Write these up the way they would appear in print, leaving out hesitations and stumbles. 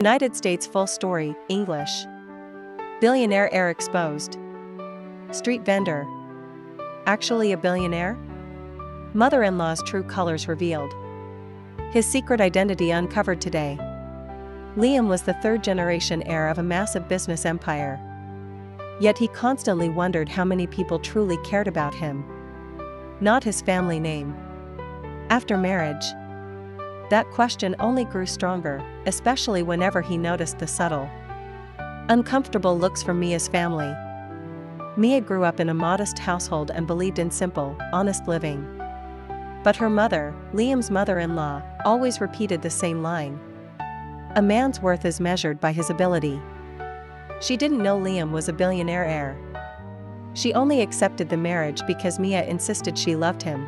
United States full story, English. Billionaire heir exposed. Street vendor. Actually a billionaire? Mother-in-law's true colors revealed. His secret identity uncovered today. Liam was the third-generation heir of a massive business empire. Yet he constantly wondered how many people truly cared about him. Not his family name. After marriage, that question only grew stronger, especially whenever he noticed the subtle, uncomfortable looks from Mia's family. Mia grew up in a modest household and believed in simple, honest living. But her mother, Liam's mother-in-law, always repeated the same line. A man's worth is measured by his ability. She didn't know Liam was a billionaire heir. She only accepted the marriage because Mia insisted she loved him,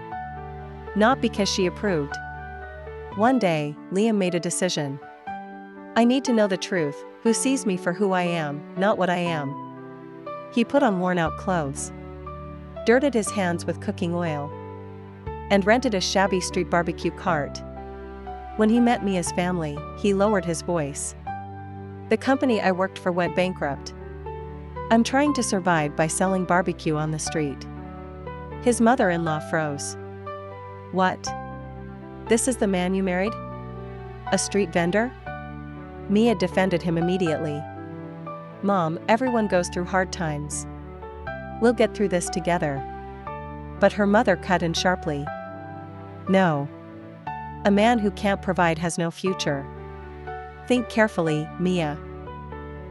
not because she approved. One day, Liam made a decision. I need to know the truth, who sees me for who I am, not what I am. He put on worn-out clothes, dirted his hands with cooking oil, and rented a shabby street barbecue cart. When he met Mia's family, he lowered his voice. The company I worked for went bankrupt. I'm trying to survive by selling barbecue on the street. His mother-in-law froze. What? This is the man you married? A street vendor? Mia defended him immediately. Mom, everyone goes through hard times. We'll get through this together. But her mother cut in sharply. No. A man who can't provide has no future. Think carefully, Mia.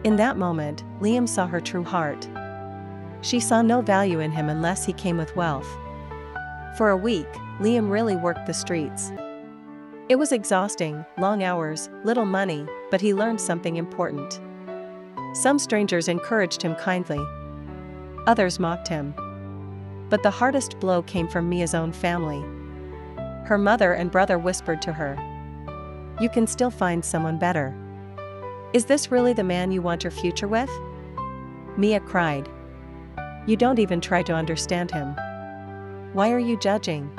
In that moment, Liam saw her true heart. She saw no value in him unless he came with wealth. For a week, Liam really worked the streets. It was exhausting, long hours, little money, but he learned something important. Some strangers encouraged him kindly. Others mocked him. But the hardest blow came from Mia's own family. Her mother and brother whispered to her, "You can still find someone better. Is this really the man you want your future with?" Mia cried. "You don't even try to understand him. Why are you judging?"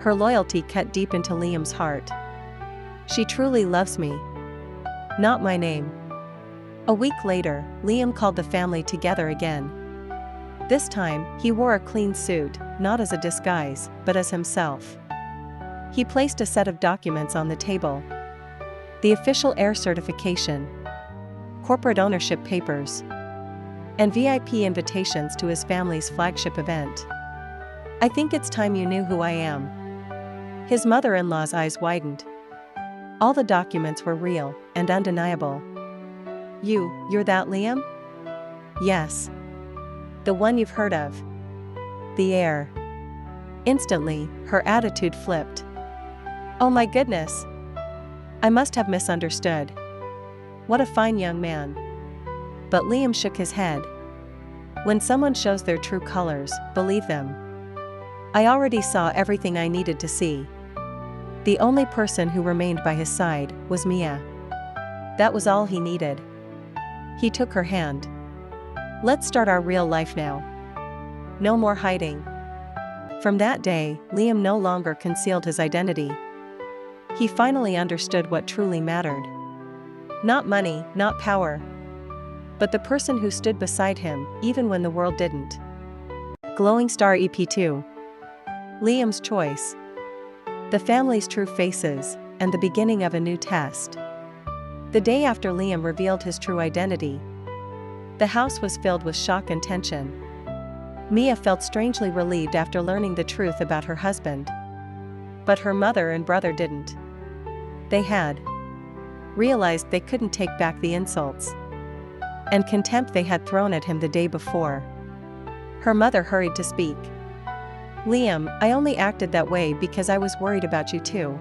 Her loyalty cut deep into Liam's heart. She truly loves me. Not my name. A week later, Liam called the family together again. This time, he wore a clean suit, not as a disguise, but as himself. He placed a set of documents on the table. The official heir certification, corporate ownership papers, and VIP invitations to his family's flagship event. "I think it's time you knew who I am." His mother-in-law's eyes widened. All the documents were real and undeniable. You're that Liam?" "Yes. The one you've heard of. The heir." Instantly, her attitude flipped. "Oh my goodness. I must have misunderstood. What a fine young man." But Liam shook his head. "When someone shows their true colors, believe them. I already saw everything I needed to see." The only person who remained by his side was Mia. That was all he needed. He took her hand. "Let's start our real life now. No more hiding." From that day, Liam no longer concealed his identity. He finally understood what truly mattered. Not money, not power, but the person who stood beside him, even when the world didn't. Glowing Star EP2. Liam's choice. The family's true faces, and the beginning of a new test. The day after Liam revealed his true identity, the house was filled with shock and tension. Mia felt strangely relieved after learning the truth about her husband. But her mother and brother didn't. They had realized they couldn't take back the insults and contempt they had thrown at him the day before. Her mother hurried to speak. "Liam, I only acted that way because I was worried about you too.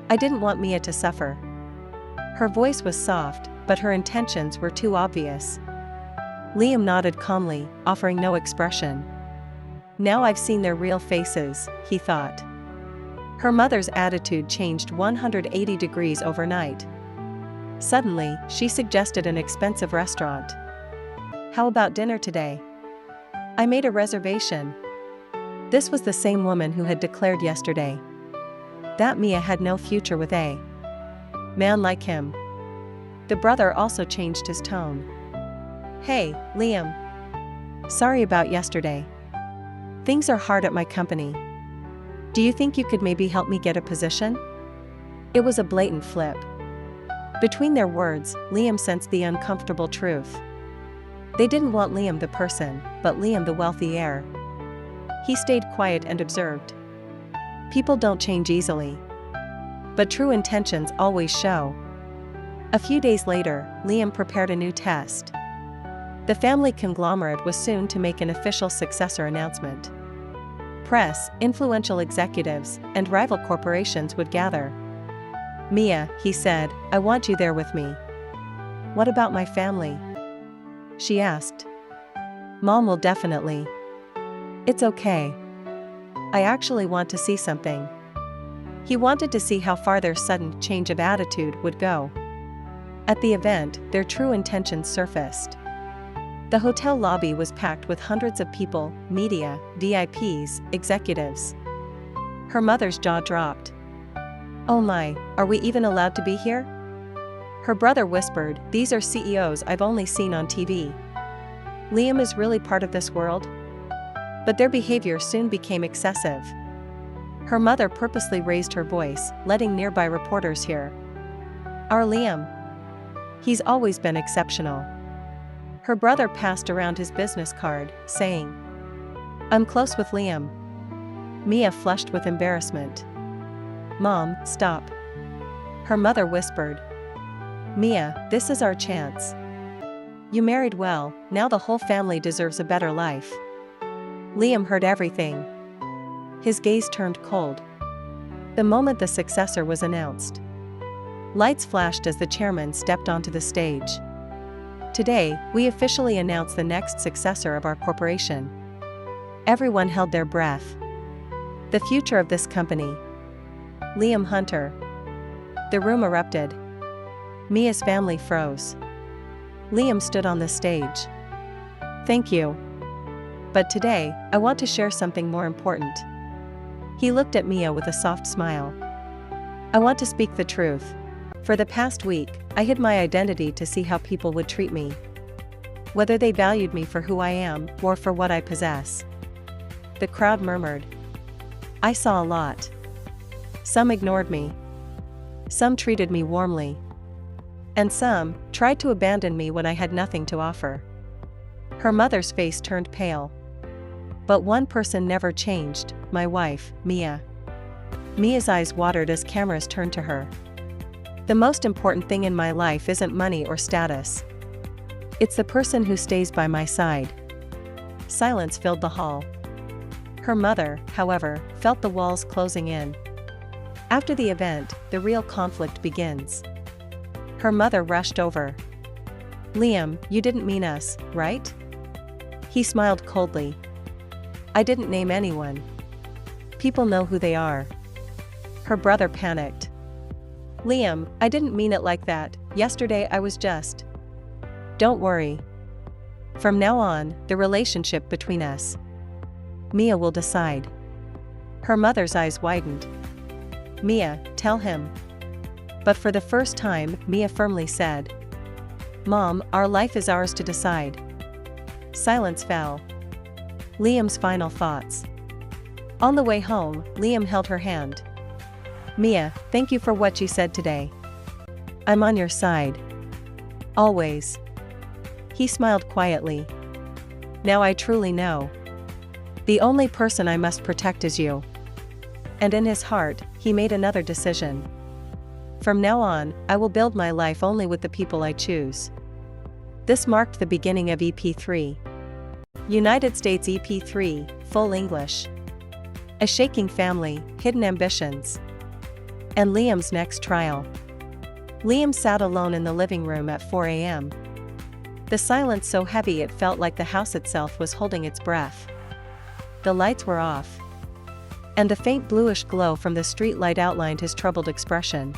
I didn't want Mia to suffer." Her voice was soft, but her intentions were too obvious. Liam nodded calmly, offering no expression. "Now I've seen their real faces," he thought. Her mother's attitude changed 180 degrees overnight. Suddenly, she suggested an expensive restaurant. "How about dinner today? I made a reservation." This was the same woman who had declared yesterday that Mia had no future with a man like him. The brother also changed his tone. "Hey, Liam. Sorry about yesterday. Things are hard at my company. Do you think you could maybe help me get a position?" It was a blatant flip. Between their words, Liam sensed the uncomfortable truth. They didn't want Liam the person, but Liam the wealthy heir. He stayed quiet and observed. People don't change easily. But true intentions always show. A few days later, Liam prepared a new test. The family conglomerate was soon to make an official successor announcement. Press, influential executives, and rival corporations would gather. "Mia," he said, "I want you there with me." "What about my family?" she asked. "Mom will definitely." "It's okay. I actually want to see something." He wanted to see how far their sudden change of attitude would go. At the event, their true intentions surfaced. The hotel lobby was packed with hundreds of people, media, VIPs, executives. Her mother's jaw dropped. "Oh my, are we even allowed to be here?" Her brother whispered, "These are CEOs I've only seen on TV. Liam is really part of this world?" But their behavior soon became excessive. Her mother purposely raised her voice, letting nearby reporters hear. "Our Liam. He's always been exceptional." Her brother passed around his business card, saying, "I'm close with Liam." Mia flushed with embarrassment. "Mom, stop." Her mother whispered. "Mia, this is our chance. You married well, now the whole family deserves a better life." Liam heard everything. His gaze turned cold. The moment the successor was announced, lights flashed as the chairman stepped onto the stage. "Today, we officially announce the next successor of our corporation." Everyone held their breath. The future of this company. Liam Hunter. The room erupted. Mia's family froze. Liam stood on the stage. "Thank you. But today, I want to share something more important." He looked at Mia with a soft smile. "I want to speak the truth. For the past week, I hid my identity to see how people would treat me. Whether they valued me for who I am or for what I possess." The crowd murmured. "I saw a lot. Some ignored me. Some treated me warmly. And some tried to abandon me when I had nothing to offer." Her mother's face turned pale. "But one person never changed, my wife, Mia." Mia's eyes watered as cameras turned to her. "The most important thing in my life isn't money or status. It's the person who stays by my side." Silence filled the hall. Her mother, however, felt the walls closing in. After the event, the real conflict begins. Her mother rushed over. "Liam, you didn't mean us, right?" He smiled coldly. "I didn't name anyone. People know who they are." Her brother panicked. "Liam, I didn't mean it like that. Yesterday I was just..." "Don't worry. From now on, the relationship between us. Mia will decide." Her mother's eyes widened. "Mia, tell him." But for the first time, Mia firmly said, "Mom, our life is ours to decide." Silence fell. Liam's final thoughts. On the way home, Liam held her hand. "Mia, thank you for what you said today. I'm on your side. Always." He smiled quietly. "Now I truly know. The only person I must protect is you." And in his heart, he made another decision. "From now on, I will build my life only with the people I choose." This marked the beginning of EP3. United States EP3, full English. A shaking family, hidden ambitions. And Liam's next trial. Liam sat alone in the living room at 4 a.m. The silence so heavy it felt like the house itself was holding its breath. The lights were off. And the faint bluish glow from the street light outlined his troubled expression.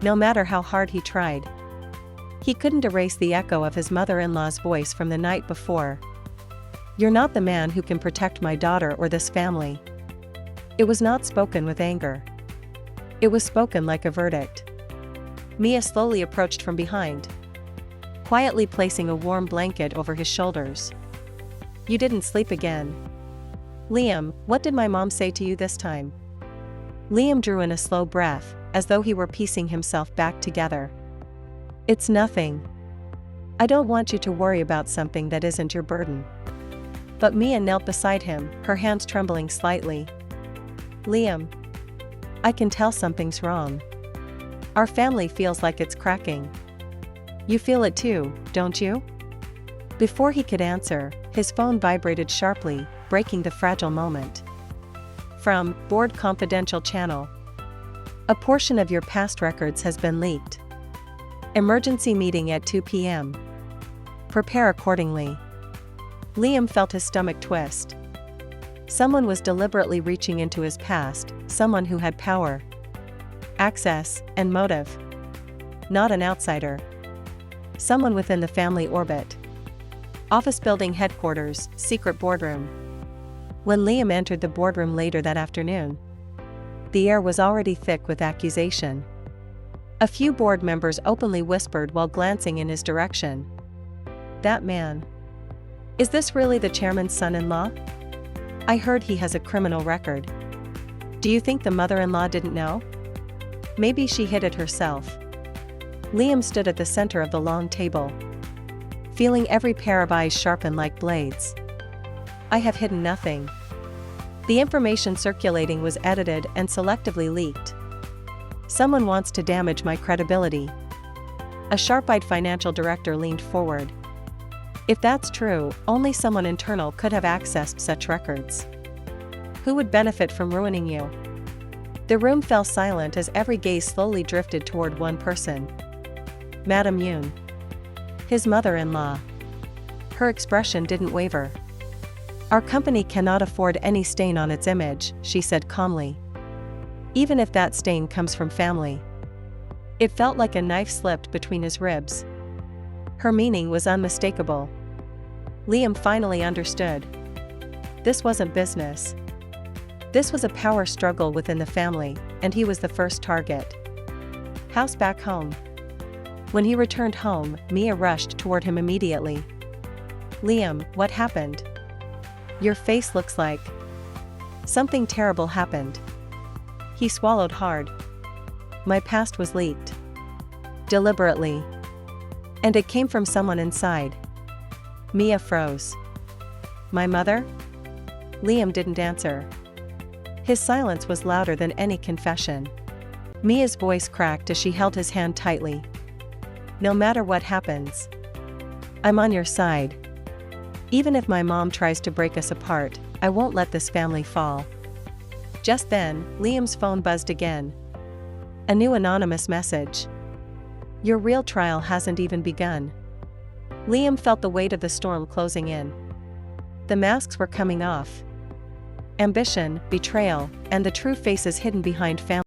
No matter how hard he tried, he couldn't erase the echo of his mother-in-law's voice from the night before. "You're not the man who can protect my daughter or this family." It was not spoken with anger. It was spoken like a verdict. Mia slowly approached from behind, quietly placing a warm blanket over his shoulders. "You didn't sleep again." "Liam, what did my mom say to you this time?" Liam drew in a slow breath, as though he were piecing himself back together. "It's nothing. I don't want you to worry about something that isn't your burden." But Mia knelt beside him, her hands trembling slightly. "Liam, I can tell something's wrong. Our family feels like it's cracking. You feel it too, don't you?" Before he could answer, his phone vibrated sharply, breaking the fragile moment. From Board Confidential Channel. "A portion of your past records has been leaked. Emergency meeting at 2 p.m. Prepare accordingly." Liam felt his stomach twist. Someone was deliberately reaching into his past, someone who had power, access, and motive. Not an outsider. Someone within the family orbit. Office building headquarters, secret boardroom. When Liam entered the boardroom later that afternoon, the air was already thick with accusation. A few board members openly whispered while glancing in his direction. "That man. Is this really the chairman's son-in-law? I heard he has a criminal record. Do you think the mother-in-law didn't know? Maybe she hid it herself." Liam stood at the center of the long table, feeling every pair of eyes sharpen like blades. "I have hidden nothing. The information circulating was edited and selectively leaked. Someone wants to damage my credibility." A sharp-eyed financial director leaned forward. "If that's true, only someone internal could have accessed such records. Who would benefit from ruining you?" The room fell silent as every gaze slowly drifted toward one person. Madame Yoon. His mother-in-law. Her expression didn't waver. "Our company cannot afford any stain on its image," she said calmly. "Even if that stain comes from family." It felt like a knife slipped between his ribs. Her meaning was unmistakable. Liam finally understood. This wasn't business. This was a power struggle within the family, and he was the first target. House back home. When he returned home, Mia rushed toward him immediately. "Liam, what happened? Your face looks like something terrible happened." He swallowed hard. "My past was leaked. Deliberately. And it came from someone inside." Mia froze. "My mother?" Liam didn't answer. His silence was louder than any confession. Mia's voice cracked as she held his hand tightly. "No matter what happens, I'm on your side. Even if my mom tries to break us apart, I won't let this family fall." Just then, Liam's phone buzzed again. A new anonymous message. "Your real trial hasn't even begun." Liam felt the weight of the storm closing in. The masks were coming off. Ambition, betrayal, and the true faces hidden behind family